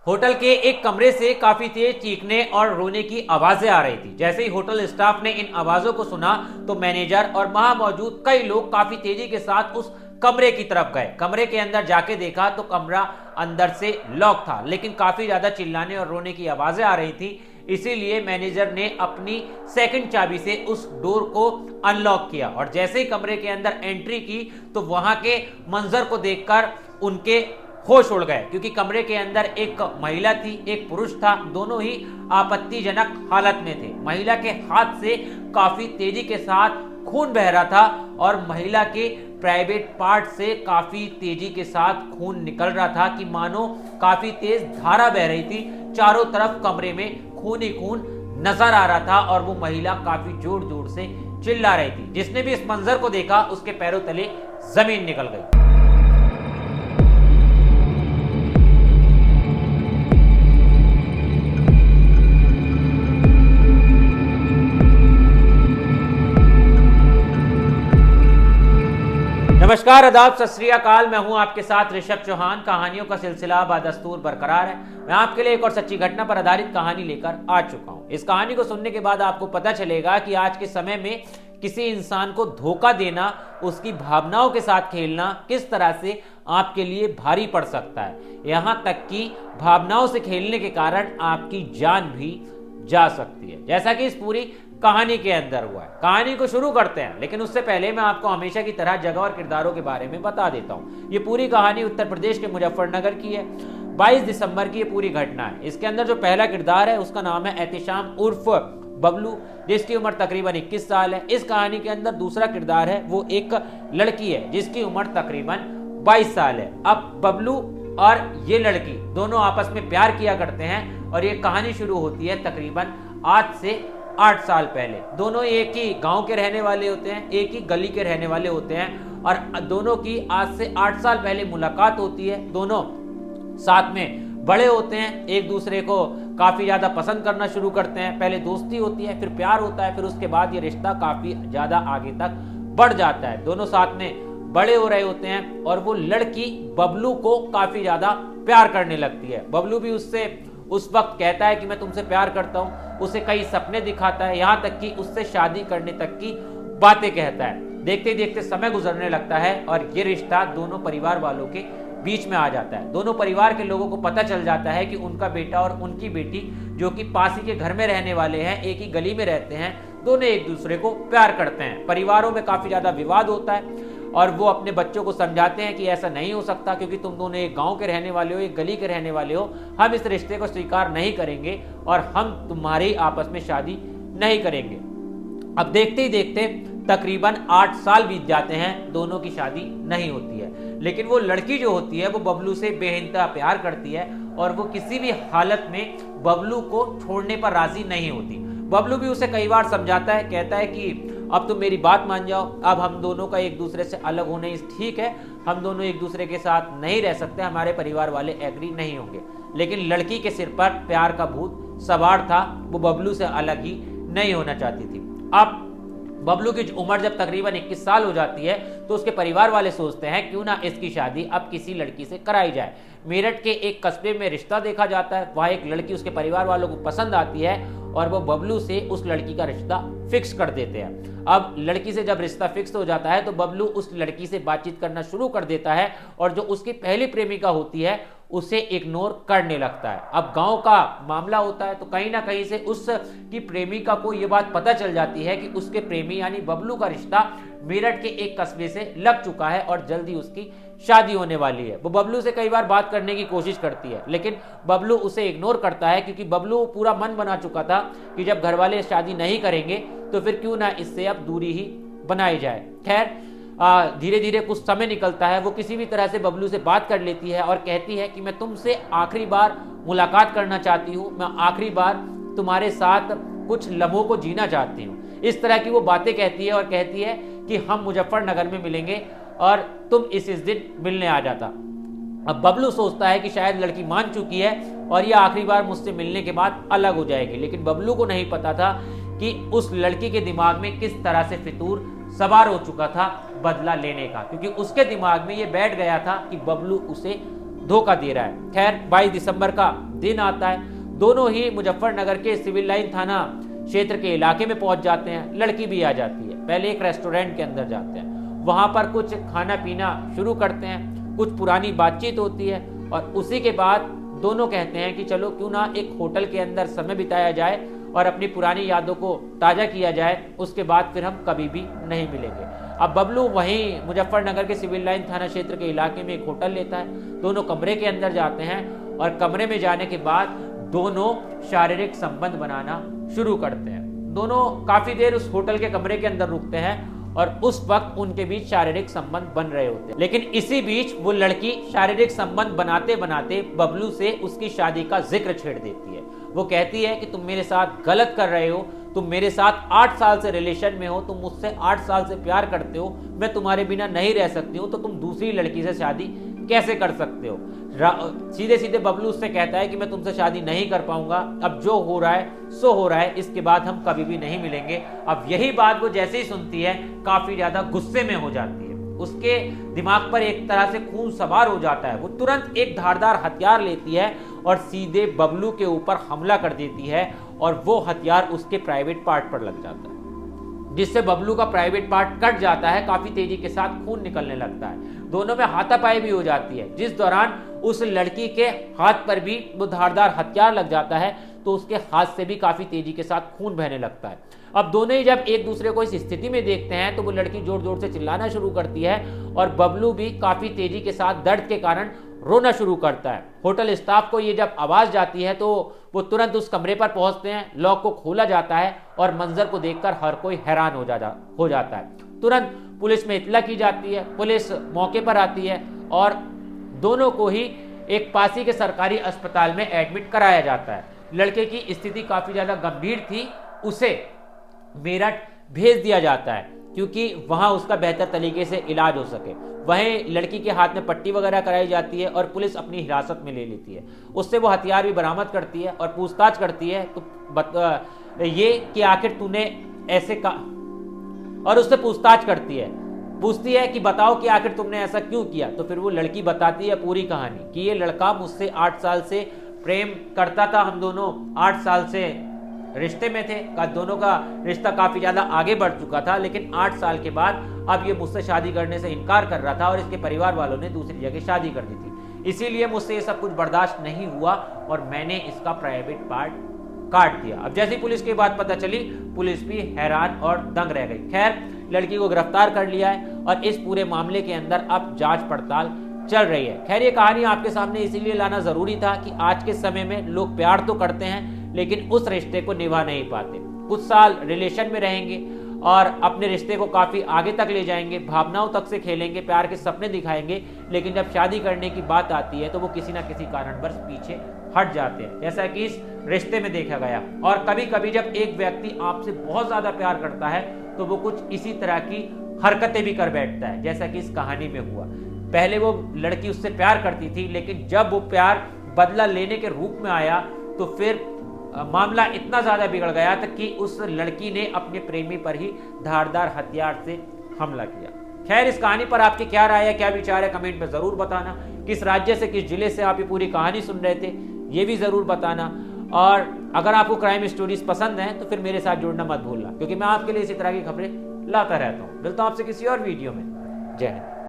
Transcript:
Hotel के एक कमरे से काफी तेज चीखने और रोने की आवाजें आ रही थी। जैसे ही होटल स्टाफ ने इन आवाजों को सुना तो मैनेजर और वहां मौजूद कई लोग काफी तेजी के साथ उस कमरे की तरफ गए। कमरे के अंदर जाके देखा तो कमरा अंदर से लॉक था, लेकिन काफी ज्यादा चिल्लाने और रोने की आवाजें आ रही थी। इसीलिए मैनेजर ने अपनी सेकंड चाबी से उस डोर को अनलॉक किया और जैसे ही कमरे के अंदर एंट्री की तो वहां के मंजर को देखकर उनके होश उड़ गए, क्योंकि कमरे के अंदर एक महिला थी, एक पुरुष था। दोनों ही आपत्तिजनक हालत में थे। महिला के हाथ से काफी तेजी के साथ खून बह रहा था और महिला के प्राइवेट पार्ट से काफी तेजी के साथ खून निकल रहा था कि मानो काफी तेज धारा बह रही थी। चारों तरफ कमरे में खून ही खून नजर आ रहा था और वो महिला काफी जोर जोर से चिल्ला रही थी। जिसने भी इस मंजर को देखा उसके पैरों तले जमीन निकल गई। नमस्कार, आदाब, सत श्री अकाल। मैं हूं आपके साथ ऋषभ चौहान। कहानियों का सिलसिला बादस्तूर बरकरार है। मैं आपके लिए एक और सच्ची घटना पर आधारित कहानी लेकर आ चुका हूं। इस कहानी को सुनने के बाद आपको पता चलेगा कि आज के समय में किसी इंसान को धोखा देना, उसकी भावनाओं के साथ खेलना किस तरह से आपके लिए भारी पड़ सकता है। यहां तक कि भावनाओं से खेलने के कारण आपकी जान भी जा सकती है, जैसा कि इस पूरी कहानी के अंदर हुआ है। कहानी को शुरू करते हैं, लेकिन उससे पहले मैं आपको हमेशा की तरह जगह और किरदारों के बारे में बता देता हूं। ये पूरी कहानी उत्तर प्रदेश के मुजफ्फरनगर की है। 22 दिसंबर की ये पूरी घटना है। इसके अंदर जो पहला किरदार है उसका नाम है एहतिशाम उर्फ बबलू, जिसकी उम्र तकरीबन 21 साल है। इस कहानी के अंदर दूसरा किरदार है, वो एक लड़की है जिसकी उम्र तकरीबन 22 साल है। अब बबलू और ये लड़की दोनों आपस में प्यार किया करते हैं और ये कहानी शुरू होती है तकरीबन आज से 8 साल पहले। दोनों एक ही गांव के रहने वाले होते हैं, एक ही गली के रहने वाले होते हैं और दोनों की आज से 8 साल पहले मुलाकात होती है। दोनों साथ में बड़े होते हैं, एक दूसरे को काफी ज्यादा पसंद करना शुरू करते हैं। पहले दोस्ती होती है, फिर प्यार होता है, फिर उसके बाद ये रिश्ता काफी ज्यादा आगे तक बढ़ जाता है। दोनों साथ में बड़े हो रहे होते हैं और वो लड़की बबलू को काफी ज्यादा प्यार करने लगती है। बबलू भी उससे उस वक्त कहता है कि मैं तुमसे प्यार करता हूं, उसे कई सपने दिखाता है, यहां तक कि उससे शादी करने तक की बातें कहता है। देखते देखते समय गुजरने लगता है और ये रिश्ता दोनों परिवार वालों के बीच में आ जाता है। दोनों परिवार के लोगों को पता चल जाता है कि उनका बेटा और उनकी बेटी, जो कि पास ही के घर में रहने वाले हैं, एक ही गली में रहते हैं, दोनों एक दूसरे को प्यार करते हैं। परिवारों में काफी ज्यादा विवाद होता है और वो अपने बच्चों को समझाते हैं कि ऐसा नहीं हो सकता, क्योंकि तुम दोनों एक गांव के रहने वाले हो, एक गली के रहने वाले हो। हम इस रिश्ते को स्वीकार नहीं करेंगे और हम तुम्हारी आपस में शादी नहीं करेंगे। अब देखते ही देखते तकरीबन 8 साल बीत जाते हैं, दोनों की शादी नहीं होती है। लेकिन वो लड़की जो होती है वो बबलू से बेइंतहा प्यार करती है और वो किसी भी हालत में बबलू को छोड़ने पर राजी नहीं होती। बबलू भी उसे कई बार समझाता है, कहता है कि अब तुम मेरी बात मान जाओ, अब हम दोनों का एक दूसरे से अलग होना ही ठीक है, हम दोनों एक दूसरे के साथ नहीं रह सकते, हमारे परिवार वाले एग्री नहीं होंगे। लेकिन लड़की के सिर पर प्यार का भूत सवार था, वो बबलू से अलग ही नहीं होना चाहती थी। अब बबलू की उम्र जब तकरीबन 21 साल हो जाती है तो उसके परिवार वाले सोचते हैं क्यों ना इसकी शादी अब किसी लड़की से कराई जाए। मेरठ के एक कस्बे में रिश्ता देखा जाता है, वहां एक लड़की उसके परिवार वालों को पसंद आती है और वो बबलू से उस लड़की का रिश्ता फिक्स कर देते हैं। अब लड़की से जब रिश्ता फिक्स हो जाता है तो बबलू उस लड़की से बातचीत करना शुरू कर देता है और जो उसकी पहली प्रेमिका होती है उसे इग्नोर करने लगता है। अब गांव का मामला होता है तो कहीं ना कहीं से उसकी प्रेमिका को यह बात पता चल जाती है कि उसके प्रेमी यानी बबलू का रिश्ता मेरठ के एक कस्बे से लग चुका है और जल्दी उसकी शादी होने वाली है। वो बबलू से कई बार बात करने की कोशिश करती है, लेकिन बबलू उसे इग्नोर करता है, क्योंकि बबलू पूरा मन बना चुका था कि जब घर वाले शादी नहीं करेंगे तो फिर क्यों ना इससे अब दूरी ही बनाई जाए। खैर, धीरे धीरे कुछ समय निकलता है, वो किसी भी तरह से बबलू से बात कर लेती है और कहती है कि मैं तुमसे आखिरी बार मुलाकात करना चाहती हूँ, मैं आखिरी बार तुम्हारे साथ कुछ लम्हों को जीना चाहती हूँ। इस तरह की वो बातें कहती है और कहती है कि हम मुजफ्फरनगर में मिलेंगे और तुम इस दिन मिलने आ जाता। अब बबलू सोचता है कि शायद लड़की मान चुकी है और ये आखिरी बार मुझसे मिलने के बाद अलग हो जाएगी, लेकिन बबलू को नहीं पता था कि उस लड़की के दिमाग में किस तरह से फितूर सवार हो चुका था बदला लेने का, क्योंकि उसके दिमाग में ये बैठ गया था कि बबलू उसे धोखा दे रहा है। खैर 22 दिसंबर का दिन आता है, दोनों ही मुजफ्फरनगर के सिविल लाइन थाना क्षेत्र के इलाके में पहुंच जाते हैं। लड़की भी आ जाती है। पहले एक रेस्टोरेंट के अंदर जाते हैं, वहां पर कुछ खाना पीना शुरू करते हैं, कुछ पुरानी बातचीत होती है और उसी के बाद दोनों कहते हैं कि चलो क्यों ना एक होटल के अंदर समय बिताया जाए और अपनी पुरानी यादों को ताज़ा किया जाए, उसके बाद फिर हम कभी भी नहीं मिलेंगे। अब बबलू वहीं मुजफ्फरनगर के सिविल लाइन थाना क्षेत्र के इलाके में एक होटल लेता है। दोनों कमरे के अंदर जाते हैं और कमरे में जाने के बाद दोनों शारीरिक संबंध बनाना शुरू करते हैं। दोनों काफी देर उस होटल के कमरे के अंदर रुकते हैं और उस वक्त उनके बीच शारीरिक संबंध बन रहे होते हैं। लेकिन इसी बीच वो लड़की शारीरिक संबंध बनाते बनाते बबलू से उसकी शादी का जिक्र छेड़ देती है। वो कहती है कि तुम मेरे साथ गलत कर रहे हो, तुम मेरे साथ 8 साल से रिलेशन में हो, तुम मुझसे 8 साल से प्यार करते हो, मैं तुम्हारे बिना नहीं रह सकती हूँ, तो तुम दूसरी लड़की से शादी कैसे कर सकते हो। सीधे सीधे बबलू उससे कहता है कि मैं तुमसे शादी नहीं कर पाऊंगा, अब जो हो रहा है सो हो रहा है, इसके बाद हम कभी भी नहीं मिलेंगे। अब यही बात वो जैसे ही सुनती है काफी ज्यादा गुस्से में हो जाती है। उसके दिमाग पर एक तरह से खून सवार हो जाता है। वो तुरंत एक धारदार हथियार लेती है और सीधे बबलू के ऊपर हमला कर देती है और वो हथियार उसके प्राइवेट पार्ट पर लग जाता है, जिससे बबलू का प्राइवेट पार्ट कट जाता है। काफी तेजी के साथ खून निकलने लगता है। दोनों में हाथापाई भी हो जाती है, जिस दौरान उस लड़की के हाथ पर भी वो धारदार हथियार लग जाता है, तो उसके हाथ से भी काफी तेजी के साथ खून बहने लगता है। अब दोनों ही जब एक दूसरे को इस स्थिति में देखते हैं तो वो लड़की जोर जोर से चिल्लाना शुरू करती है और बबलू भी काफी तेजी के साथ दर्द के कारण रोना शुरू करता है। होटल स्टाफ को ये जब आवाज जाती है तो वो तुरंत उस कमरे पर पहुंचते हैं। लॉक को खोला जाता है और मंजर को देखकर हर कोई हैरान हो जाता है। तुरंत पुलिस में इत्तला की जाती है। पुलिस मौके पर आती है और दोनों को ही एक पासी के सरकारी अस्पताल में एडमिट कराया जाता है। लड़के की स्थिति काफी ज्यादा गंभीर थी, उसे मेरठ भेज दिया जाता है क्योंकि वहां उसका बेहतर तरीके से इलाज हो सके। वहीं लड़की के हाथ में पट्टी वगैरह कराई जाती है और पुलिस अपनी हिरासत में ले लेती है। उससे वो हथियार भी बरामद करती है और पूछताछ करती है तो ये कि आखिर तूने ऐसे का, और उससे पूछताछ करती है, पूछती है कि बताओ कि आखिर तुमने ऐसा क्यों किया। तो फिर वो लड़की बताती है पूरी कहानी कि ये लड़का मुझसे 8 साल से प्रेम करता था, हम दोनों 8 साल से रिश्ते में थे, दोनों का रिश्ता काफी ज्यादा आगे बढ़ चुका था, लेकिन 8 साल के बाद अब ये मुझसे शादी करने से इनकार कर रहा था और इसके परिवार वालों ने दूसरी जगह शादी कर दी थी। इसीलिए मुझसे ये सब कुछ बर्दाश्त नहीं हुआ और मैंने इसका प्राइवेट पार्ट काट दिया। अब जैसी पुलिस की बात पता चली, पुलिस भी हैरान और दंग रह गई। खैर लड़की को गिरफ्तार कर लिया है और इस पूरे मामले के अंदर अब जांच पड़ताल चल रही है। खैर ये कहानी आपके सामने इसीलिए लाना जरूरी था कि आज के समय में लोग प्यार तो करते हैं लेकिन उस रिश्ते को निभा नहीं पाते। कुछ साल रिलेशन में रहेंगे और अपने रिश्ते को काफी आगे तक ले जाएंगे, भावनाओं तक से खेलेंगे, प्यार के सपने दिखाएंगे, लेकिन जब शादी करने की बात आती है तो वो किसी ना किसी कारणवश पीछे हट जाते हैं, जैसा कि इस रिश्ते में देखा गया। और कभी कभी जब एक व्यक्ति आपसे बहुत ज्यादा प्यार करता है तो वो कुछ इसी तरह की हरकतें भी कर बैठता है, जैसा कि इस कहानी में हुआ। पहले वो लड़की उससे प्यार करती थी, लेकिन जब वो प्यार बदला लेने के रूप में आया तो फिर मामला इतना ज्यादा बिगड़ गया था कि उस लड़की ने अपने प्रेमी पर ही धारदार हथियार से हमला किया। खैर इस कहानी पर आपकी क्या राय है, क्या विचार है, कमेंट में जरूर बताना। किस राज्य से, किस जिले से आप ये पूरी कहानी सुन रहे थे ये भी जरूर बताना। और अगर आपको क्राइम स्टोरीज पसंद है तो फिर मेरे साथ जुड़ना मत भूलना, क्योंकि मैं आपके लिए इसी तरह की खबरें लाता रहता हूँ। मिलता हूँ आपसे किसी और वीडियो में। जय हिंद।